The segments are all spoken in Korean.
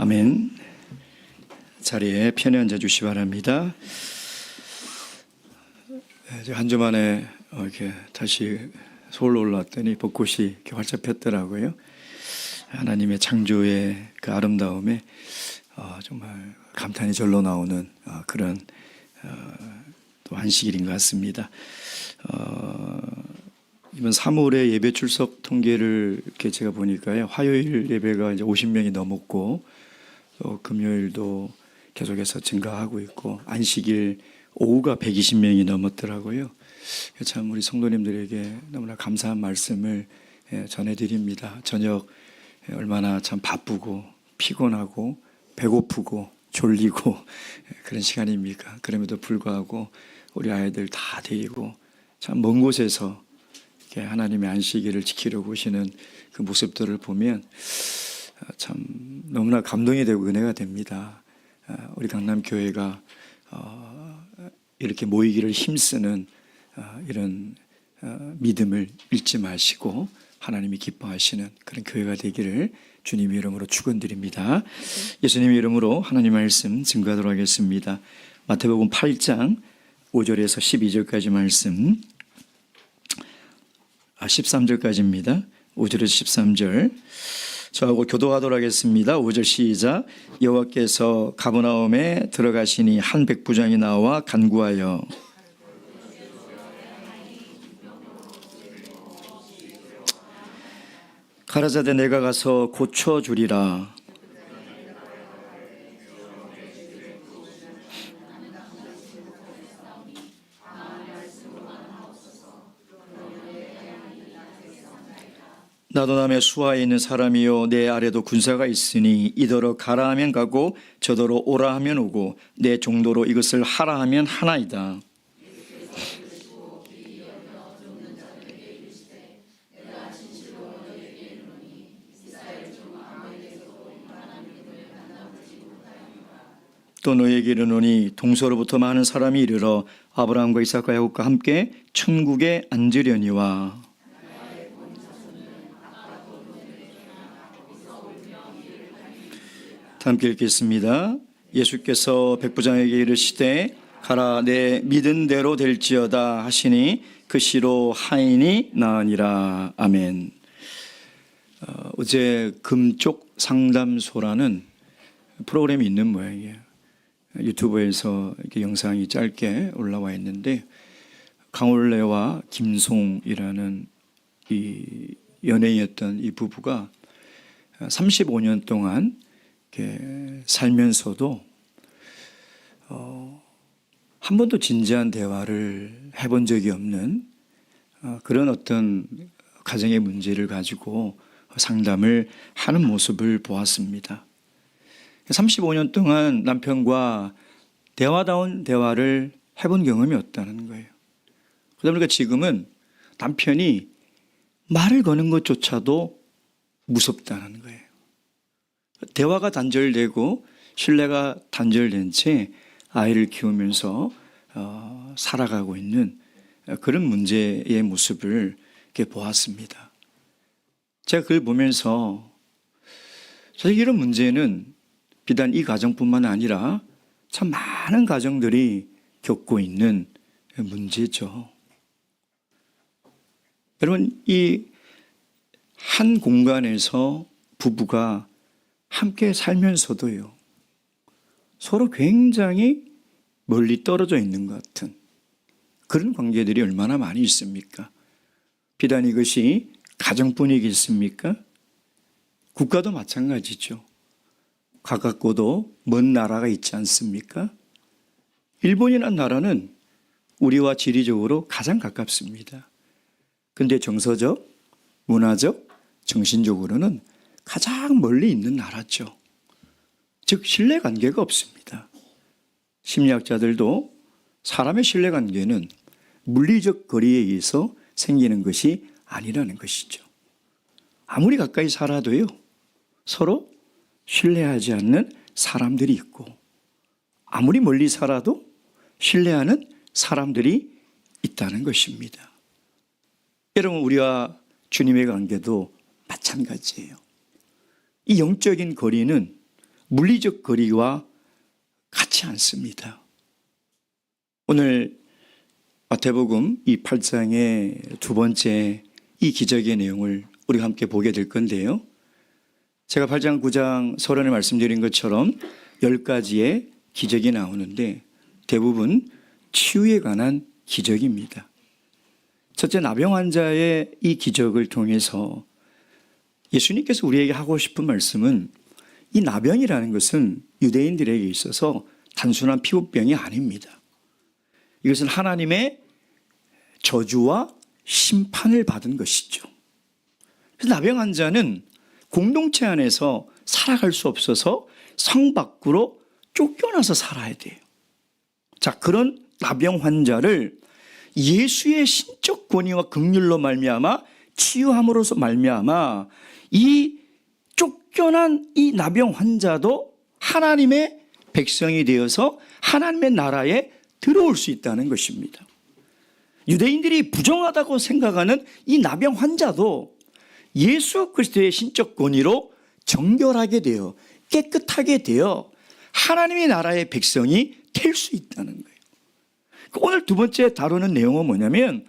아멘. 자리에 편히 앉아 주시 바랍니다. 한 주 만에 이렇게 다시 서울로 올라왔더니 벚꽃이 이렇게 활짝 폈더라고요. 하나님의 창조의 그 아름다움에 정말 감탄이 절로 나오는 그런 또 안식일인 것 같습니다. 이번 3월에 예배 출석 통계를 이렇게 제가 보니까요, 화요일 예배가 이제 50명이 넘었고, 또 금요일도 계속해서 증가하고 있고, 안식일 오후가 120명이 넘었더라고요. 참 우리 성도님들에게 너무나 감사한 말씀을 전해드립니다. 저녁 얼마나 참 바쁘고 피곤하고 배고프고 졸리고 그런 시간입니까? 그럼에도 불구하고 우리 아이들 다 데리고 참 먼 곳에서 하나님의 안식일을 지키려고 오시는 그 모습들을 보면 참 너무나 감동이 되고 은혜가 됩니다. 우리 강남교회가 이렇게 모이기를 힘쓰는 이런 믿음을 잃지 마시고 하나님이 기뻐하시는 그런 교회가 되기를 주님의 이름으로 축원드립니다. 예수님의 이름으로 하나님 말씀 증거하도록 하겠습니다. 마태복음 8장 5절에서 12절까지 말씀, 13절까지입니다. 5절에서 13절 저하고 교도하도록 하겠습니다. 5절 시작. 여호와께서 가버나움에 들어가시니 한 백부장이 나와 간구하여 가라사대 내가 가서 고쳐주리라. 나도 남의 수하에 있는 사람이요 내 아래도 군사가 있으니 이더러 가라 하면 가고 저더러 오라 하면 오고 내 종도로 이것을 하라 하면 하나이다. 또 너에게 이르노니 동서로부터 많은 사람이 이르러 아브라함과 이삭과 야곱과 함께 천국에 앉으려니와. 함께 읽겠습니다. 예수께서 백부장에게 이르시되 가라 내 믿은 대로 될지어다 하시니 그 시로 하인이 나으니라. 아멘. 어제 금쪽 상담소라는 프로그램이 있는 모양이에요. 유튜브에서 이렇게 영상이 짧게 올라와 있는데 강올레와 김송이라는 이 연예인이었던 이 부부가 35년 동안 이렇게 살면서도 한 번도 진지한 대화를 해본 적이 없는 그런 어떤 가정의 문제를 가지고 상담을 하는 모습을 보았습니다. 35년 동안 남편과 대화다운 대화를 해본 경험이 없다는 거예요. 그러다 보니까 지금은 남편이 말을 거는 것조차도 무섭다는 거예요. 대화가 단절되고 신뢰가 단절된 채 아이를 키우면서 살아가고 있는 그런 문제의 모습을 이렇게 보았습니다. 제가 그걸 보면서 사실 이런 문제는 비단 이 가정뿐만 아니라 참 많은 가정들이 겪고 있는 문제죠. 여러분, 이 한 공간에서 부부가 함께 살면서도요, 서로 굉장히 멀리 떨어져 있는 것 같은 그런 관계들이 얼마나 많이 있습니까? 비단 이것이 가정뿐이겠습니까? 국가도 마찬가지죠. 가깝고도 먼 나라가 있지 않습니까? 일본이라는 나라는 우리와 지리적으로 가장 가깝습니다. 근데 정서적, 문화적, 정신적으로는 가장 멀리 있는 나라죠. 즉 신뢰관계가 없습니다. 심리학자들도 사람의 신뢰관계는 물리적 거리에 의해서 생기는 것이 아니라는 것이죠. 아무리 가까이 살아도요, 서로 신뢰하지 않는 사람들이 있고 아무리 멀리 살아도 신뢰하는 사람들이 있다는 것입니다. 여러분, 우리와 주님의 관계도 마찬가지예요. 이 영적인 거리는 물리적 거리와 같지 않습니다. 오늘 마태복음 이 8장의 두 번째 이 기적의 내용을 우리가 함께 보게 될 건데요. 제가 8장, 9장 서론에 말씀드린 것처럼 10가지의 기적이 나오는데 대부분 치유에 관한 기적입니다. 첫째, 나병 환자의 이 기적을 통해서 예수님께서 우리에게 하고 싶은 말씀은 이 나병이라는 것은 유대인들에게 있어서 단순한 피부병이 아닙니다. 이것은 하나님의 저주와 심판을 받은 것이죠. 그래서 나병 환자는 공동체 안에서 살아갈 수 없어서 성 밖으로 쫓겨나서 살아야 돼요. 자, 그런 나병 환자를 예수의 신적 권위와 긍휼로 말미암아 치유함으로써 말미암아 이 쫓겨난 이 나병 환자도 하나님의 백성이 되어서 하나님의 나라에 들어올 수 있다는 것입니다. 유대인들이 부정하다고 생각하는 이 나병 환자도 예수 그리스도의 신적 권위로 정결하게 되어 깨끗하게 되어 하나님의 나라의 백성이 될 수 있다는 거예요. 오늘 두 번째 다루는 내용은 뭐냐면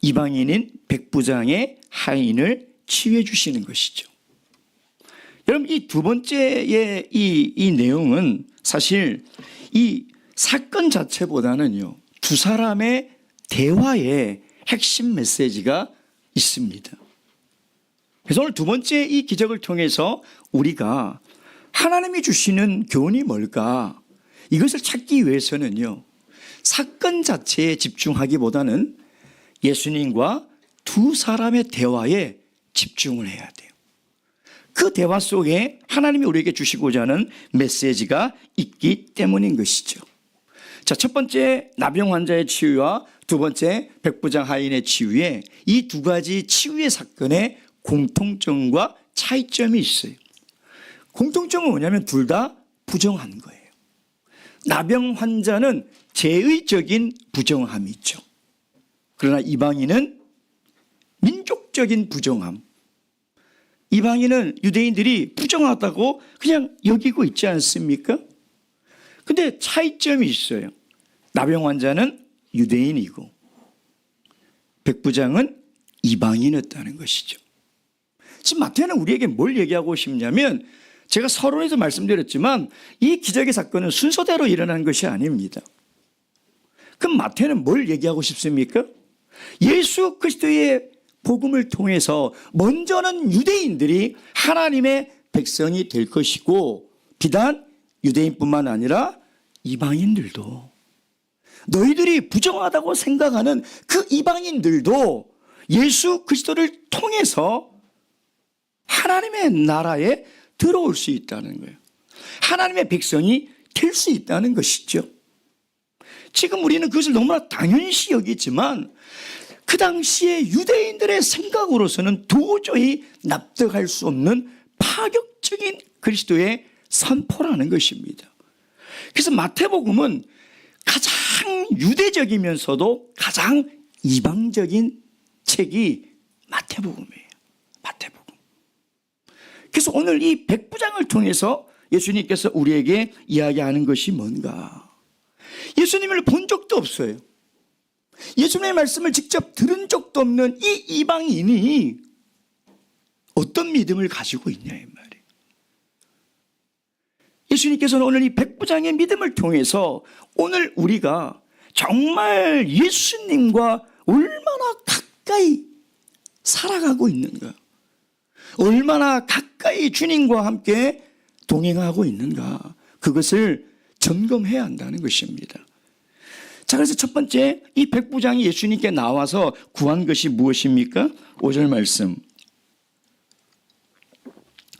이방인인 백부장의 하인을 치유해 주시는 것이죠. 여러분, 이 두 번째의 이 내용은 사실 이 사건 자체보다는요, 두 사람의 대화의 핵심 메시지가 있습니다. 그래서 오늘 두 번째 이 기적을 통해서 우리가 하나님이 주시는 교훈이 뭘까? 이것을 찾기 위해서는요, 사건 자체에 집중하기보다는 예수님과 두 사람의 대화에 집중을 해야 돼요. 그 대화 속에 하나님이 우리에게 주시고자 하는 메시지가 있기 때문인 것이죠. 자, 첫 번째 나병 환자의 치유와 두 번째 백부장 하인의 치유에 이 두 가지 치유의 사건에 공통점과 차이점이 있어요. 공통점은 뭐냐면 둘 다 부정한 거예요. 나병 환자는 제의적인 부정함이 있죠. 그러나 이방인은 민족적인 부정함. 이방인은 유대인들이 부정하다고 그냥 여기고 있지 않습니까? 근데 차이점이 있어요. 나병 환자는 유대인이고 백부장은 이방인이었다는 것이죠. 지금 마태는 우리에게 뭘 얘기하고 싶냐면 제가 서론에서 말씀드렸지만 이 기적의 사건은 순서대로 일어난 것이 아닙니다. 그럼 마태는 뭘 얘기하고 싶습니까? 예수 그리스도의 복음을 통해서 먼저는 유대인들이 하나님의 백성이 될 것이고 비단 유대인뿐만 아니라 이방인들도 너희들이 부정하다고 생각하는 그 이방인들도 예수 그리스도를 통해서 하나님의 나라에 들어올 수 있다는 거예요. 하나님의 백성이 될 수 있다는 것이죠. 지금 우리는 그것을 너무나 당연시 여기지만 그 당시에 유대인들의 생각으로서는 도저히 납득할 수 없는 파격적인 그리스도의 선포라는 것입니다. 그래서 마태복음은 가장 유대적이면서도 가장 이방적인 책이 마태복음이에요. 마태복음. 그래서 오늘 이 백부장을 통해서 예수님께서 우리에게 이야기하는 것이 뭔가? 예수님을 본 적도 없어요. 예수님의 말씀을 직접 들은 적도 없는 이 이방인이 어떤 믿음을 가지고 있냐 이 말이에요. 예수님께서는 오늘 이 백부장의 믿음을 통해서 오늘 우리가 정말 예수님과 얼마나 가까이 살아가고 있는가, 얼마나 가까이 주님과 함께 동행하고 있는가, 그것을 점검해야 한다는 것입니다. 자, 그래서 첫 번째 이 백부장이 예수님께 나와서 구한 것이 무엇입니까? 5절 말씀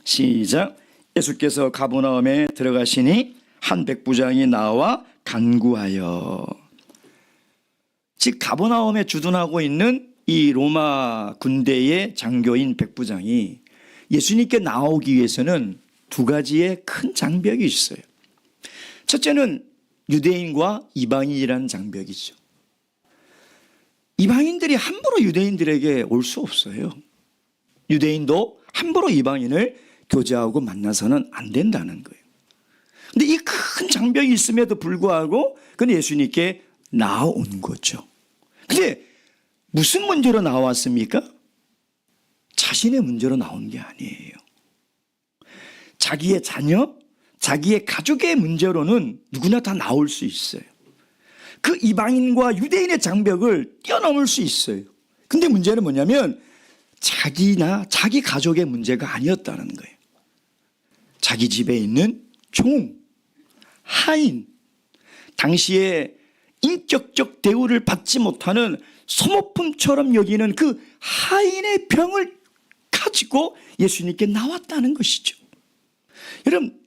시작. 예수께서 가버나움에 들어가시니 한 백부장이 나와 간구하여. 즉 가버나움에 주둔하고 있는 이 로마 군대의 장교인 백부장이 예수님께 나오기 위해서는 두 가지의 큰 장벽이 있어요. 첫째는 유대인과 이방인이라는 장벽이죠. 이방인들이 함부로 유대인들에게 올 수 없어요. 유대인도 함부로 이방인을 교제하고 만나서는 안 된다는 거예요. 근데 이 큰 장벽이 있음에도 불구하고 그는 예수님께 나온 거죠. 근데 무슨 문제로 나왔습니까? 자신의 문제로 나온 게 아니에요. 자기의 자녀, 자기의 가족의 문제로는 누구나 다 나올 수 있어요. 그 이방인과 유대인의 장벽을 뛰어넘을 수 있어요. 근데 문제는 뭐냐면 자기나 자기 가족의 문제가 아니었다는 거예요. 자기 집에 있는 종, 하인, 당시에 인격적 대우를 받지 못하는 소모품처럼 여기는 그 하인의 병을 가지고 예수님께 나왔다는 것이죠. 여러분,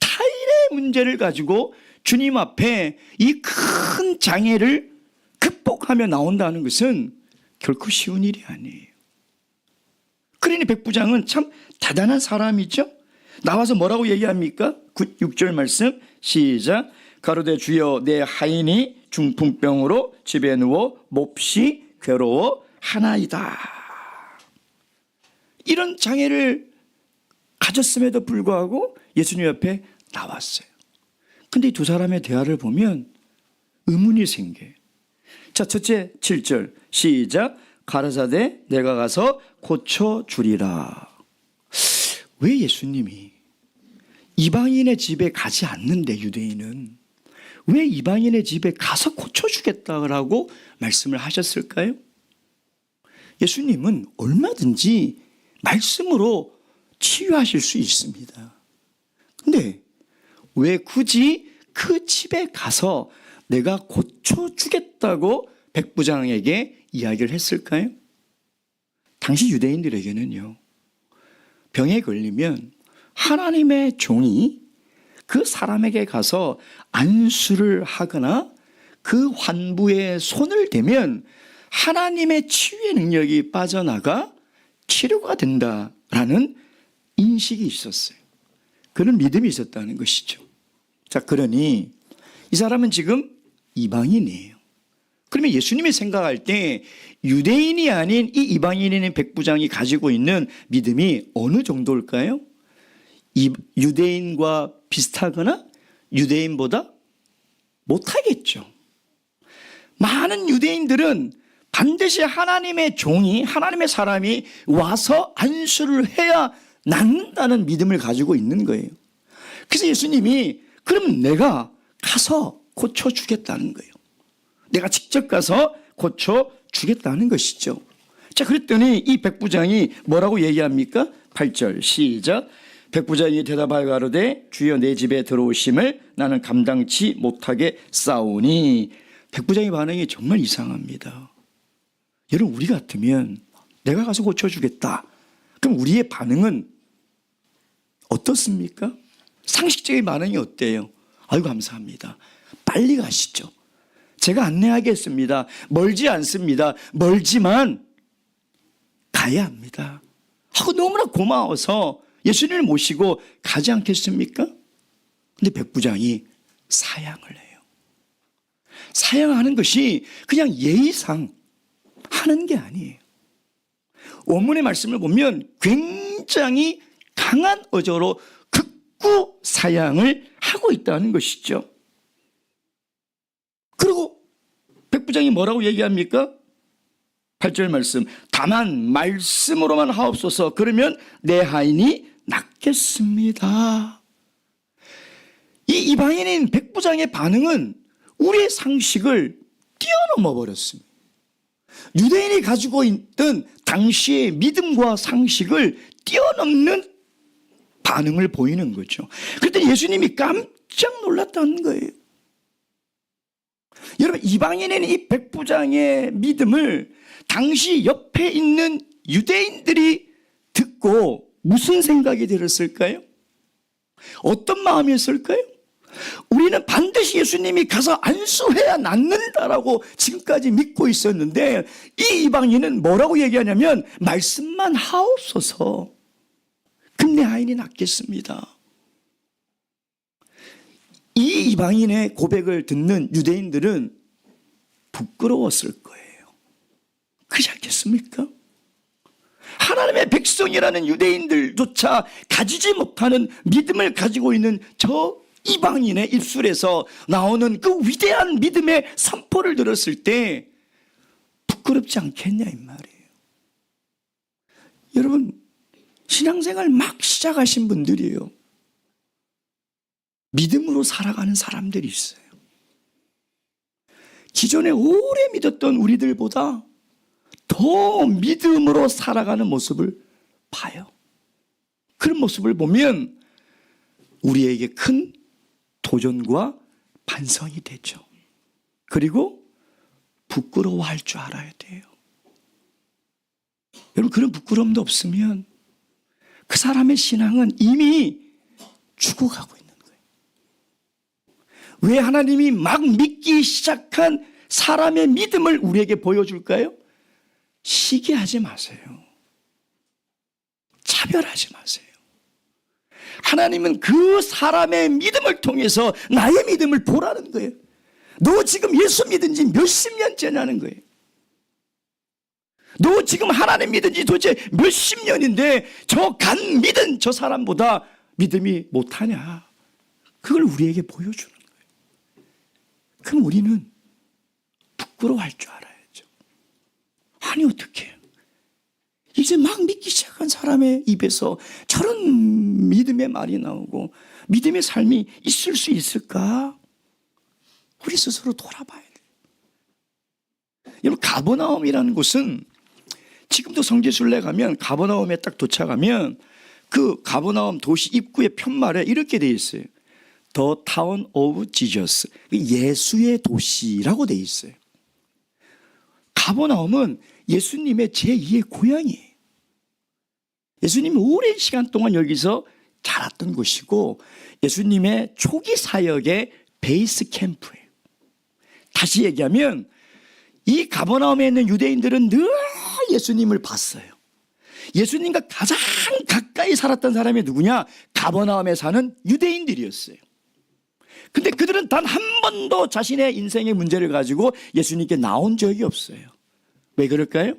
타인의 문제를 가지고 주님 앞에 이 큰 장애를 극복하며 나온다는 것은 결코 쉬운 일이 아니에요. 그러니 백부장은 참 대단한 사람이죠. 나와서 뭐라고 얘기합니까? 6절 말씀 시작. 가로되 주여 내 하인이 중풍병으로 집에 누워 몹시 괴로워 하나이다. 이런 장애를 가졌음에도 불구하고 예수님 옆에 나왔어요. 근데 이 두 사람의 대화를 보면 의문이 생겨요. 자, 첫째 7절 시작. 가라사대 내가 가서 고쳐주리라. 왜 예수님이 이방인의 집에 가지 않는데 유대인은 왜 이방인의 집에 가서 고쳐주겠다고 말씀을 하셨을까요? 예수님은 얼마든지 말씀으로 치유하실 수 있습니다. 근데 왜 굳이 그 집에 가서 내가 고쳐주겠다고 백부장에게 이야기를 했을까요? 당시 유대인들에게는요, 병에 걸리면 하나님의 종이 그 사람에게 가서 안수를 하거나 그 환부에 손을 대면 하나님의 치유의 능력이 빠져나가 치료가 된다라는 인식이 있었어요. 그런 믿음이 있었다는 것이죠. 자, 그러니 이 사람은 지금 이방인이에요. 그러면 예수님이 생각할 때 유대인이 아닌 이 이방인인 백부장이 가지고 있는 믿음이 어느 정도일까요? 유대인과 비슷하거나 유대인보다 못하겠죠. 많은 유대인들은 반드시 하나님의 종이, 하나님의 사람이 와서 안수를 해야 낫는다는 믿음을 가지고 있는 거예요. 그래서 예수님이 그럼 내가 가서 고쳐주겠다는 거예요. 내가 직접 가서 고쳐주겠다는 것이죠. 자, 그랬더니 이 백부장이 뭐라고 얘기합니까? 8절 시작. 백부장이 대답하여 가로되 주여 내 집에 들어오심을 나는 감당치 못하게 싸우니. 백부장의 반응이 정말 이상합니다. 여러분, 우리 같으면 내가 가서 고쳐주겠다. 그럼 우리의 반응은 어떻습니까? 상식적인 반응이 어때요? 아유, 감사합니다. 빨리 가시죠. 제가 안내하겠습니다. 멀지 않습니다. 멀지만 가야 합니다. 하고 너무나 고마워서 예수님을 모시고 가지 않겠습니까? 근데 백부장이 사양을 해요. 사양하는 것이 그냥 예의상 하는 게 아니에요. 원문의 말씀을 보면 굉장히 강한 어조로 극구 사양을 하고 있다는 것이죠. 그리고 백부장이 뭐라고 얘기합니까? 8절 말씀. 다만 말씀으로만 하옵소서. 그러면 내 하인이 낫겠습니다. 이 이방인인 백부장의 반응은 우리의 상식을 뛰어넘어 버렸습니다. 유대인이 가지고 있던 당시의 믿음과 상식을 뛰어넘는 반응을 보이는 거죠. 그랬더니 예수님이 깜짝 놀랐다는 거예요. 여러분, 이방인인 이 백부장의 믿음을 당시 옆에 있는 유대인들이 듣고 무슨 생각이 들었을까요? 어떤 마음이었을까요? 우리는 반드시 예수님이 가서 안수해야 낫는다라고 지금까지 믿고 있었는데 이 이방인은 뭐라고 얘기하냐면 말씀만 하옵소서. 그럼 내 하인이 낫겠습니다. 이 이방인의 고백을 듣는 유대인들은 부끄러웠을 거예요. 그렇지 않겠습니까? 하나님의 백성이라는 유대인들조차 가지지 못하는 믿음을 가지고 있는 저 이방인의 입술에서 나오는 그 위대한 믿음의 선포를 들었을 때 부끄럽지 않겠냐 이 말이에요. 여러분, 신앙생활 막 시작하신 분들이에요. 믿음으로 살아가는 사람들이 있어요. 기존에 오래 믿었던 우리들보다 더 믿음으로 살아가는 모습을 봐요. 그런 모습을 보면 우리에게 큰 도전과 반성이 되죠. 그리고 부끄러워할 줄 알아야 돼요. 여러분, 그런 부끄러움도 없으면 그 사람의 신앙은 이미 죽어가고 있는 거예요. 왜 하나님이 막 믿기 시작한 사람의 믿음을 우리에게 보여줄까요? 시기하지 마세요. 차별하지 마세요. 하나님은 그 사람의 믿음을 통해서 나의 믿음을 보라는 거예요. 너 지금 예수 믿은 지 몇십 년째냐는 거예요. 너 지금 하나님 믿은 지 도대체 몇십 년인데 저 간 믿은 저 사람보다 믿음이 못하냐. 그걸 우리에게 보여주는 거예요. 그럼 우리는 부끄러워할 줄 알아야죠. 아니 어떡해. 이제 막 믿기 시작한 사람의 입에서 저런 믿음의 말이 나오고 믿음의 삶이 있을 수 있을까? 우리 스스로 돌아봐야 돼요. 여러분, 가버나움이라는 곳은 지금도 성지순례 가면 가버나움에 딱 도착하면 그 가버나움 도시 입구의 편말에 이렇게 돼 있어요. The Town of Jesus, 예수의 도시라고 돼 있어요. 가버나움은 예수님의 제2의 고향이에요. 예수님이 오랜 시간 동안 여기서 자랐던 곳이고 예수님의 초기 사역의 베이스 캠프예요. 다시 얘기하면 이 가버나움에 있는 유대인들은 늘 예수님을 봤어요. 예수님과 가장 가까이 살았던 사람이 누구냐? 가버나움에 사는 유대인들이었어요. 근데 그들은 단 한 번도 자신의 인생의 문제를 가지고 예수님께 나온 적이 없어요. 왜 그럴까요?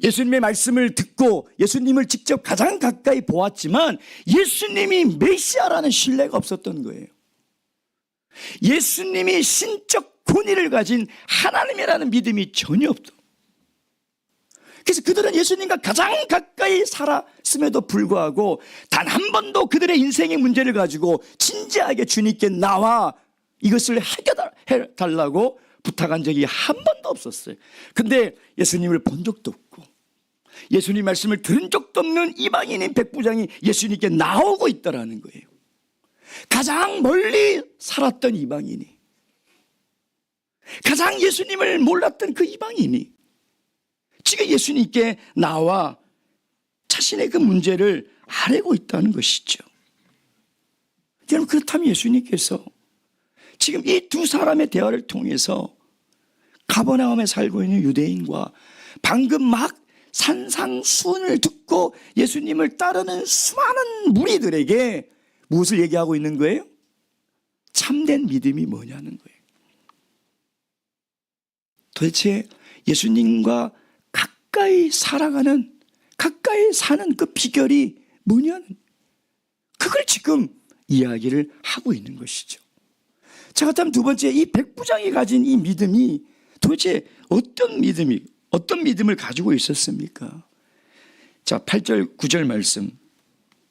예수님의 말씀을 듣고 예수님을 직접 가장 가까이 보았지만 예수님이 메시아라는 신뢰가 없었던 거예요. 예수님이 신적 권위를 가진 하나님이라는 믿음이 전혀 없다. 그래서 그들은 예수님과 가장 가까이 살았음에도 불구하고 단 한 번도 그들의 인생의 문제를 가지고 진지하게 주님께 나와 이것을 해결해 달라고 부탁한 적이 한 번도 없었어요. 근데 예수님을 본 적도 없고 예수님 말씀을 들은 적도 없는 이방인인 백부장이 예수님께 나오고 있다라는 거예요. 가장 멀리 살았던 이방인이, 가장 예수님을 몰랐던 그 이방인이 지금 예수님께 나와 자신의 그 문제를 아뢰고 있다는 것이죠. 여러분, 그렇다면 예수님께서 지금 이 두 사람의 대화를 통해서 가버나움에 살고 있는 유대인과 방금 막 산상수훈을 듣고 예수님을 따르는 수많은 무리들에게 무엇을 얘기하고 있는 거예요? 참된 믿음이 뭐냐는 거예요. 도대체 예수님과 가까이 살아가는, 가까이 사는 그 비결이 뭐냐는, 그걸 지금 이야기를 하고 있는 것이죠. 자, 그렇다면 두 번째, 이 백부장이 가진 이 믿음이 도대체 어떤 믿음을 가지고 있었습니까? 자, 8절 9절 말씀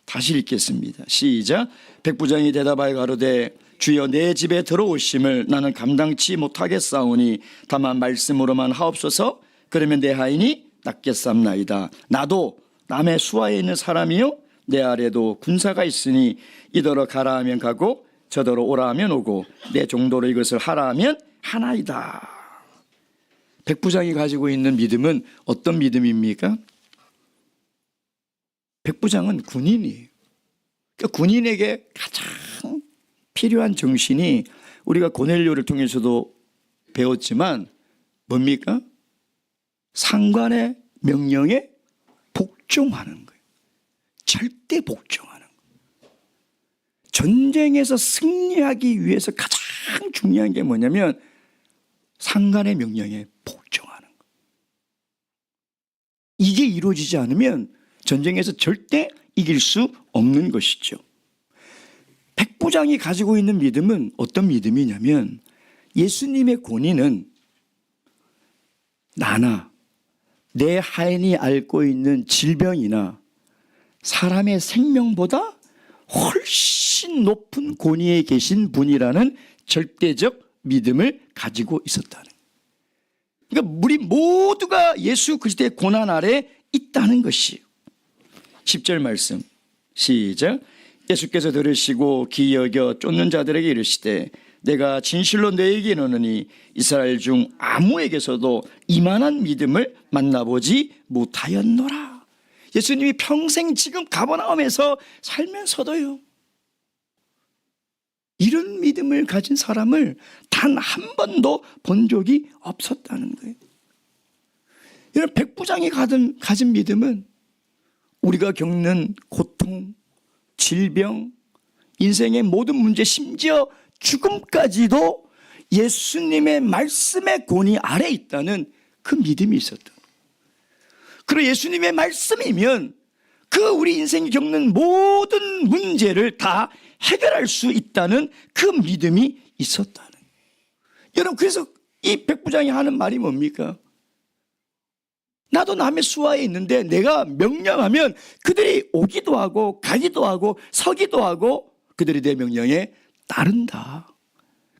다시 읽겠습니다. 시작. 백부장이 대답하여 가로되 주여 내 집에 들어오심을 나는 감당치 못하겠사오니 다만 말씀으로만 하옵소서. 그러면 내 하인이 낫겠삼나이다. 나도 남의 수하에 있는 사람이요 내 아래도 군사가 있으니 이더러 가라 하면 가고 저더러 오라 하면 오고 내 정도로 이것을 하라 하면 하나이다. 백부장이 가지고 있는 믿음은 어떤 믿음입니까? 백부장은 군인이에요. 그러니까 군인에게 가장 필요한 정신이 우리가 고넬료를 통해서도 배웠지만 뭡니까? 상관의 명령에 복종하는 거예요. 절대 복종하는 거예요. 전쟁에서 승리하기 위해서 가장 중요한 게 뭐냐면 상관의 명령에 복종하는 거예요. 이게 이루어지지 않으면 전쟁에서 절대 이길 수 없는 것이죠. 백부장이 가지고 있는 믿음은 어떤 믿음이냐면 예수님의 권위는 나나 내 하인이 앓고 있는 질병이나 사람의 생명보다 훨씬 높은 권위에 계신 분이라는 절대적 믿음을 가지고 있었다는 거예요. 그러니까 우리 모두가 예수 그리스도의 고난 아래 있다는 것이에요. 10절 말씀 시작. 예수께서 들으시고 귀히 여겨 쫓는 자들에게 이르시되 내가 진실로 너희에게 이르노니 이스라엘 중 아무에게서도 이만한 믿음을 만나보지 못하였노라. 예수님이 평생 지금 가버나움에서 살면서도요, 이런 믿음을 가진 사람을 단 한 번도 본 적이 없었다는 거예요. 이런 백부장이 가진 믿음은 우리가 겪는 고통, 질병, 인생의 모든 문제, 심지어 죽음까지도 예수님의 말씀의 권위 아래 있다는 그 믿음이 있었다. 그리고 예수님의 말씀이면 그 우리 인생이 겪는 모든 문제를 다 해결할 수 있다는 그 믿음이 있었다는. 여러분, 그래서 이 백부장이 하는 말이 뭡니까? 나도 남의 수하에 있는데 내가 명령하면 그들이 오기도 하고 가기도 하고 서기도 하고 그들이 내 명령에 따른다.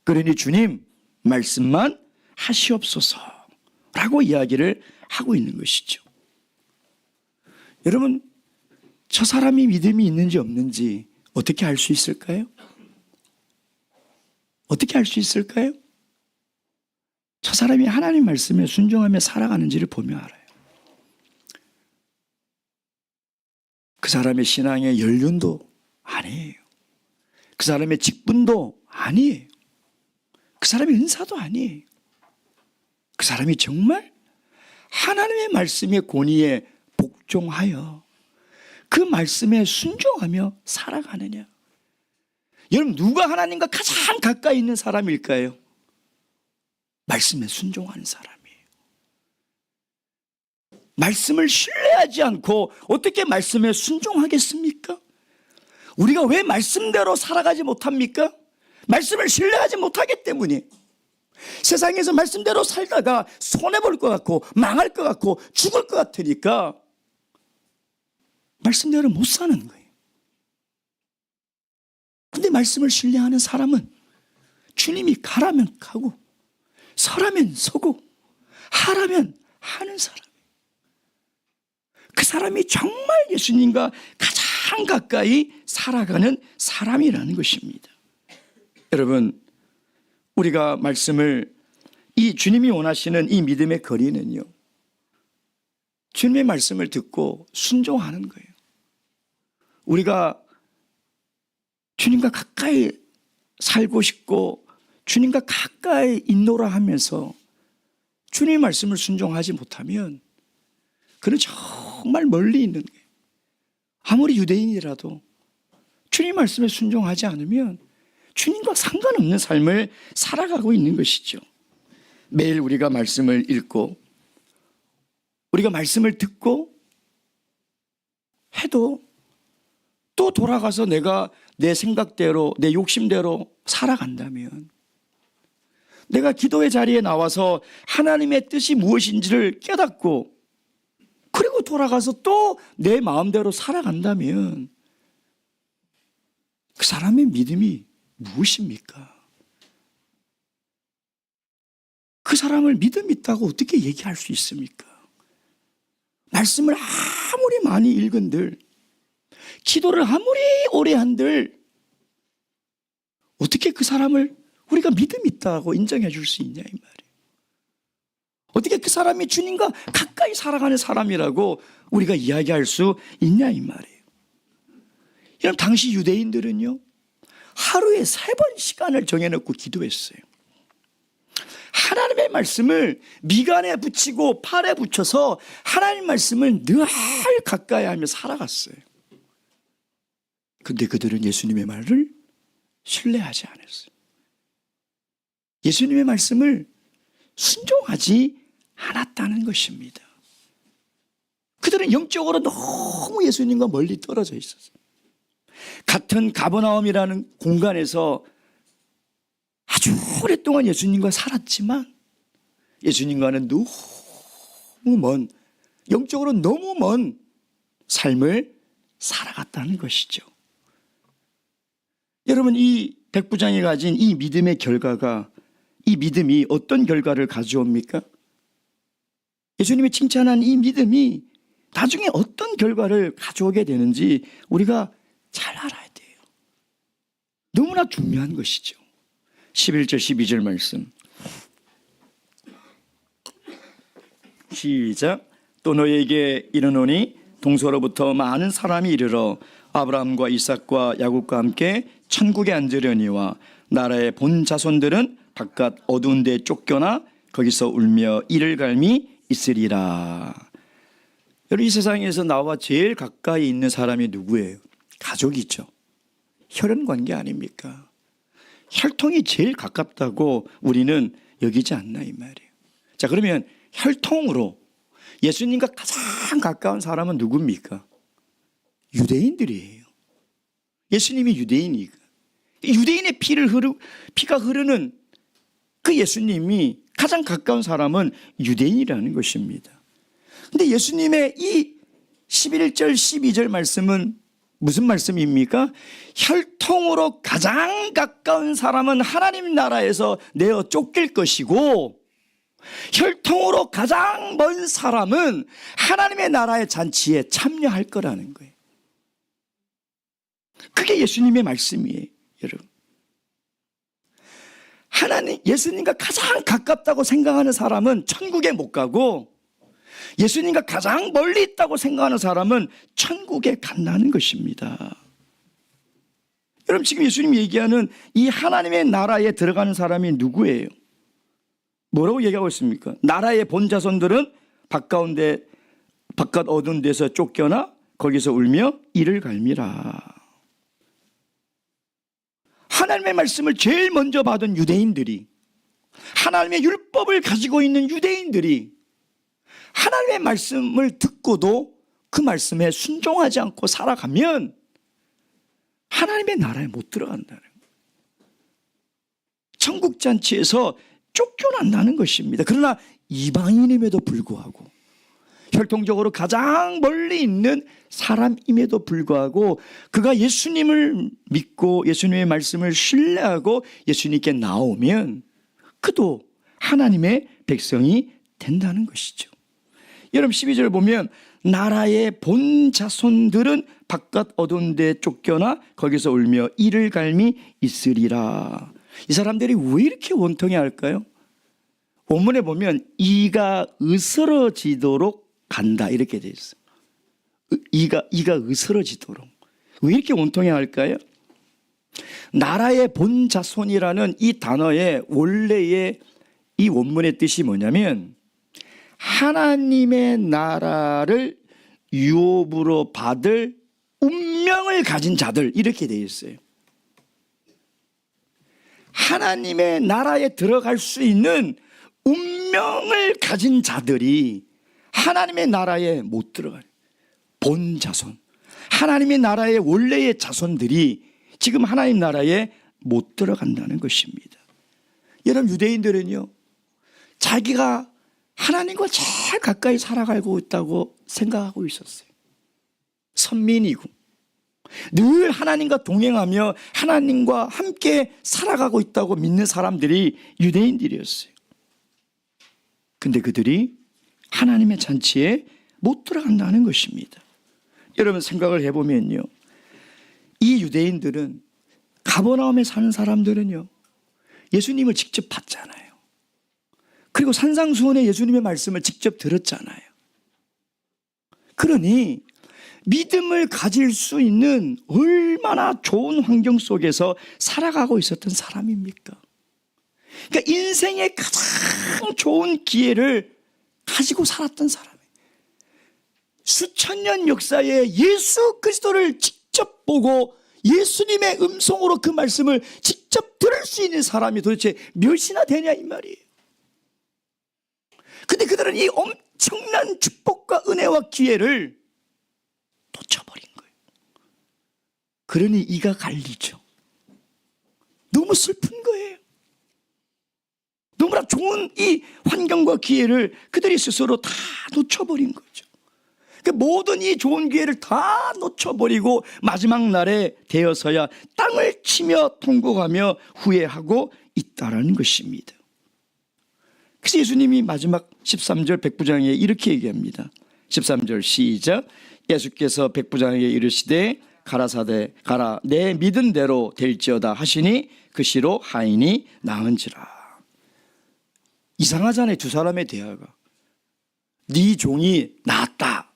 그러니 주님 말씀만 하시옵소서라고 이야기를 하고 있는 것이죠. 여러분, 저 사람이 믿음이 있는지 없는지 어떻게 알 수 있을까요? 어떻게 알 수 있을까요? 저 사람이 하나님 말씀에 순종하며 살아가는지를 보면 알아요. 그 사람의 신앙의 연륜도 아니에요. 그 사람의 직분도 아니에요. 그 사람의 은사도 아니에요. 그 사람이 정말 하나님의 말씀의 권위에 복종하여 그 말씀에 순종하며 살아가느냐. 여러분, 누가 하나님과 가장 가까이 있는 사람일까요? 말씀에 순종하는 사람이에요. 말씀을 신뢰하지 않고 어떻게 말씀에 순종하겠습니까? 우리가 왜 말씀대로 살아가지 못합니까? 말씀을 신뢰하지 못하기 때문에. 세상에서 말씀대로 살다가 손해볼 것 같고 망할 것 같고 죽을 것 같으니까 말씀대로 못 사는 거예요. 근데 말씀을 신뢰하는 사람은 주님이 가라면 가고 서라면 서고 하라면 하는 사람. 그 사람이 정말 예수님과 가장 가까이 살아가는 사람이라는 것입니다. 여러분, 우리가 말씀을, 이 주님이 원하시는 이 믿음의 거리는요, 주님의 말씀을 듣고 순종하는 거예요. 우리가 주님과 가까이 살고 싶고 주님과 가까이 있노라 하면서 주님의 말씀을 순종하지 못하면 그는 정말 멀리 있는 거예요. 아무리 유대인이라도 주님 말씀에 순종하지 않으면 주님과 상관없는 삶을 살아가고 있는 것이죠. 매일 우리가 말씀을 읽고 우리가 말씀을 듣고 해도 또 돌아가서 내가 내 생각대로 내 욕심대로 살아간다면, 내가 기도의 자리에 나와서 하나님의 뜻이 무엇인지를 깨닫고 그리고 돌아가서 또 내 마음대로 살아간다면 그 사람의 믿음이 무엇입니까? 그 사람을 믿음 있다고 어떻게 얘기할 수 있습니까? 말씀을 아무리 많이 읽은들, 기도를 아무리 오래 한들 어떻게 그 사람을 우리가 믿음 있다고 인정해 줄 수 있냐 이 말이에요. 어떻게 그 사람이 주님과 가까이 살아가는 사람이라고 우리가 이야기할 수 있냐 이 말이에요. 여러분, 당시 유대인들은요, 하루에 3번 시간을 정해놓고 기도했어요. 하나님의 말씀을 미간에 붙이고 팔에 붙여서 하나님 말씀을 늘 가까이 하며 살아갔어요. 근데 그들은 예수님의 말을 신뢰하지 않았어요. 예수님의 말씀을 순종하지 않았다는 것입니다. 그들은 영적으로 너무 예수님과 멀리 떨어져 있었어요. 같은 가버나움이라는 공간에서 아주 오랫동안 예수님과 살았지만 예수님과는 너무 먼, 영적으로 너무 먼 삶을 살아갔다는 것이죠. 여러분, 이 백부장이 가진 이 믿음의 결과가, 이 믿음이 어떤 결과를 가져옵니까? 예수님이 칭찬한 이 믿음이 나중에 어떤 결과를 가져오게 되는지 우리가 잘 알아야 돼요. 너무나 중요한 것이죠. 11절 12절 말씀 시작. 또 너에게 이르노니 동서로부터 많은 사람이 이르러 아브라함과 이삭과 야곱과 함께 천국에 앉으려니와 나라의 본 자손들은 바깥 어두운 데 쫓겨나 거기서 울며 이를 갈미 있으리라. 여러분, 이 세상에서 나와 제일 가까이 있는 사람이 누구예요? 가족이죠. 혈연관계 아닙니까? 혈통이 제일 가깝다고 우리는 여기지 않나 이 말이에요. 자, 그러면 혈통으로 예수님과 가장 가까운 사람은 누굽니까? 유대인들이에요. 예수님이 유대인이니까. 유대인의 피가 흐르는 그 예수님이 가장 가까운 사람은 유대인이라는 것입니다. 근데 예수님의 이 11절 12절 말씀은 무슨 말씀입니까? 혈통으로 가장 가까운 사람은 하나님 나라에서 내어 쫓길 것이고 혈통으로 가장 먼 사람은 하나님의 나라의 잔치에 참여할 거라는 거예요. 그게 예수님의 말씀이에요, 여러분. 예수님과 가장 가깝다고 생각하는 사람은 천국에 못 가고 예수님과 가장 멀리 있다고 생각하는 사람은 천국에 간다는 것입니다. 여러분, 지금 예수님이 얘기하는 이 하나님의 나라에 들어가는 사람이 누구예요? 뭐라고 얘기하고 있습니까? 나라의 본 자손들은 바깥 어두운 데서 쫓겨나 거기서 울며 이를 갈미라. 하나님의 말씀을 제일 먼저 받은 유대인들이, 하나님의 율법을 가지고 있는 유대인들이 하나님의 말씀을 듣고도 그 말씀에 순종하지 않고 살아가면 하나님의 나라에 못 들어간다는 거예요. 천국잔치에서 쫓겨난다는 것입니다. 그러나 이방인임에도 불구하고, 혈통적으로 가장 멀리 있는 사람임에도 불구하고 그가 예수님을 믿고 예수님의 말씀을 신뢰하고 예수님께 나오면 그도 하나님의 백성이 된다는 것이죠. 여러분, 12절 보면 나라의 본 자손들은 바깥 어두운 데 쫓겨나 거기서 울며 이를 갈미 있으리라. 이 사람들이 왜 이렇게 원통해 할까요? 본문에 보면 이가 으스러지도록 간다 이렇게 되어 있어요. 이가 으스러지도록. 왜 이렇게 원통해 할까요? 나라의 본 자손이라는 이 단어의 원래의 이 원문의 뜻이 뭐냐면 하나님의 나라를 유업으로 받을 운명을 가진 자들 이렇게 되어 있어요. 하나님의 나라에 들어갈 수 있는 운명을 가진 자들이 하나님의 나라에 못 들어가요. 본 자손, 하나님의 나라의 원래의 자손들이 지금 하나님 나라에 못 들어간다는 것입니다. 여러분, 유대인들은요, 자기가 하나님과 제일 가까이 살아가고 있다고 생각하고 있었어요. 선민이고 늘 하나님과 동행하며 하나님과 함께 살아가고 있다고 믿는 사람들이 유대인들이었어요. 근데 그들이 하나님의 잔치에 못 들어간다는 것입니다. 여러분, 생각을 해보면요, 이 유대인들은, 가버나움에 사는 사람들은요, 예수님을 직접 봤잖아요. 그리고 산상수훈에 예수님의 말씀을 직접 들었잖아요. 그러니 믿음을 가질 수 있는 얼마나 좋은 환경 속에서 살아가고 있었던 사람입니까? 그러니까 인생의 가장 좋은 기회를 가지고 살았던 사람이에요. 수천 년 역사에 예수 그리스도를 직접 보고 예수님의 음성으로 그 말씀을 직접 들을 수 있는 사람이 도대체 몇이나 되냐 이 말이에요. 근데 그들은 이 엄청난 축복과 은혜와 기회를 놓쳐버린 거예요. 그러니 이가 갈리죠. 너무 슬픈 거예요. 너무나 좋은 이 환경과 기회를 그들이 스스로 다 놓쳐버린 거죠. 모든 이 좋은 기회를 다 놓쳐버리고 마지막 날에 되어서야 땅을 치며 통곡하며 후회하고 있다라는 것입니다. 그래서 예수님이 마지막 13절 백부장에게 이렇게 얘기합니다. 13절 시작. 예수께서 백부장에게 이르시되 가라사대 가라 내 믿은 대로 될지어다 하시니 그 시로 하인이 나은지라. 이상하잖아요. 두 사람의 대화가. 네 종이 나았다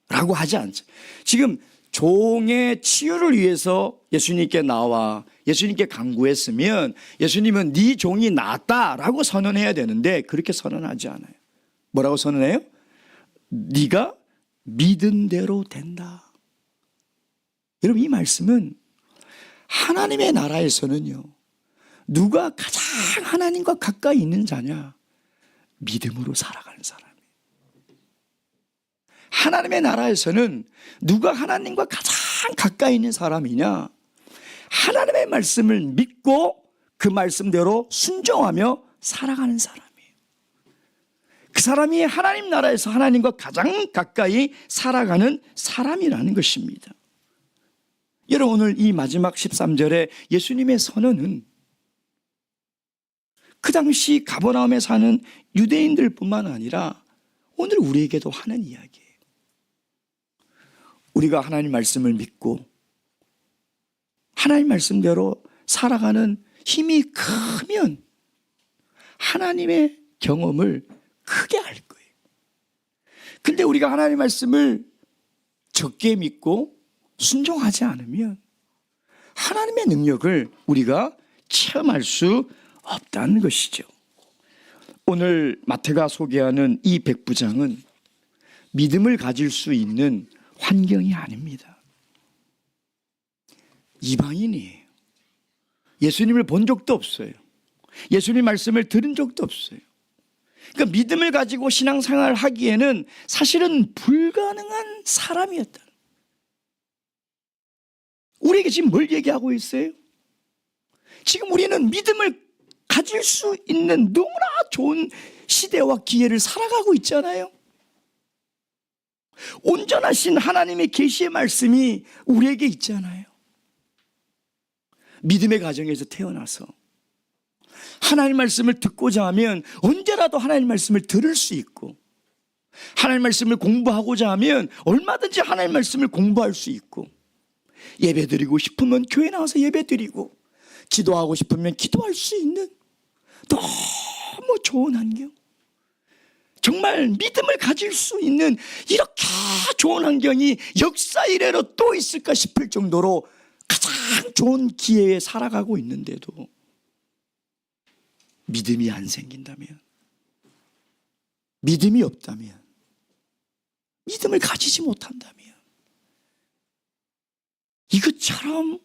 라고 하지 않죠. 지금 종의 치유를 위해서 예수님께 나와 예수님께 간구했으면 예수님은 네 종이 나았다라고 선언해야 되는데 그렇게 선언하지 않아요. 뭐라고 선언해요? 네가 믿은 대로 된다. 여러분, 이 말씀은 하나님의 나라에서는요, 누가 가장 하나님과 가까이 있는 자냐? 믿음으로 살아가는 사람이에요. 하나님의 나라에서는 누가 하나님과 가장 가까이 있는 사람이냐? 하나님의 말씀을 믿고 그 말씀대로 순종하며 살아가는 사람이에요. 그 사람이 하나님 나라에서 하나님과 가장 가까이 살아가는 사람이라는 것입니다. 여러분, 오늘 이 마지막 13절에 예수님의 선언은 그 당시 가버나움에 사는 유대인들 뿐만 아니라 오늘 우리에게도 하는 이야기예요. 우리가 하나님 말씀을 믿고 하나님 말씀대로 살아가는 힘이 크면 하나님의 경험을 크게 할 거예요. 근데 우리가 하나님 말씀을 적게 믿고 순종하지 않으면 하나님의 능력을 우리가 체험할 수 없다는 것이죠. 오늘 마태가 소개하는 이 백부장은 믿음을 가질 수 있는 환경이 아닙니다. 이방인이에요. 예수님을 본 적도 없어요. 예수님 말씀을 들은 적도 없어요. 그러니까 믿음을 가지고 신앙생활을 하기에는 사실은 불가능한 사람이었다. 우리에게 지금 뭘 얘기하고 있어요? 지금 우리는 믿음을 가질 수 있는 너무나 좋은 시대와 기회를 살아가고 있잖아요. 온전하신 하나님의 계시의 말씀이 우리에게 있잖아요. 믿음의 가정에서 태어나서 하나님 말씀을 듣고자 하면 언제라도 하나님 말씀을 들을 수 있고, 하나님 말씀을 공부하고자 하면 얼마든지 하나님 말씀을 공부할 수 있고, 예배 드리고 싶으면 교회 나와서 예배 드리고, 기도하고 싶으면 기도할 수 있는 너무 좋은 환경, 정말 믿음을 가질 수 있는 이렇게 좋은 환경이 역사 이래로 또 있을까 싶을 정도로 가장 좋은 기회에 살아가고 있는데도 믿음이 안 생긴다면, 믿음이 없다면, 믿음을 가지지 못한다면 이것처럼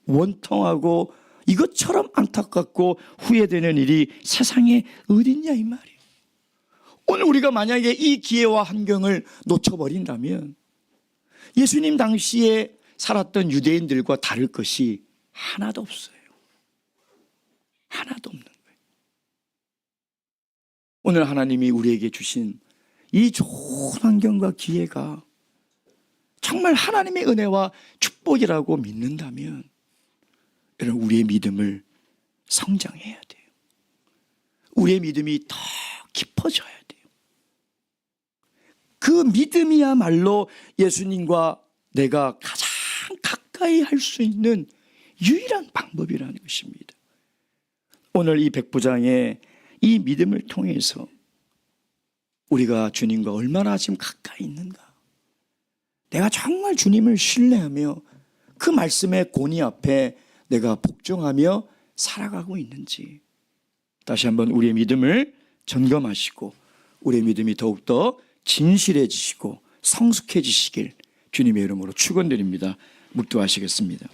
원통하고 이것처럼 안타깝고 후회되는 일이 세상에 어딨냐 이 말이에요. 오늘 우리가 만약에 이 기회와 환경을 놓쳐버린다면 예수님 당시에 살았던 유대인들과 다를 것이 하나도 없어요. 하나도 없는 거예요. 오늘 하나님이 우리에게 주신 이 좋은 환경과 기회가 정말 하나님의 은혜와 축복이라고 믿는다면 여러분, 우리의 믿음을 성장해야 돼요. 우리의 믿음이 더 깊어져야 돼요. 그 믿음이야말로 예수님과 내가 가장 가까이 할 수 있는 유일한 방법이라는 것입니다. 오늘 이 백부장의 이 믿음을 통해서 우리가 주님과 얼마나 지금 가까이 있는가, 내가 정말 주님을 신뢰하며 그 말씀의 권위 앞에 내가 복종하며 살아가고 있는지 다시 한번 우리의 믿음을 점검하시고 우리의 믿음이 더욱더 진실해지시고 성숙해지시길 주님의 이름으로 축원드립니다. 묵도하시겠습니다.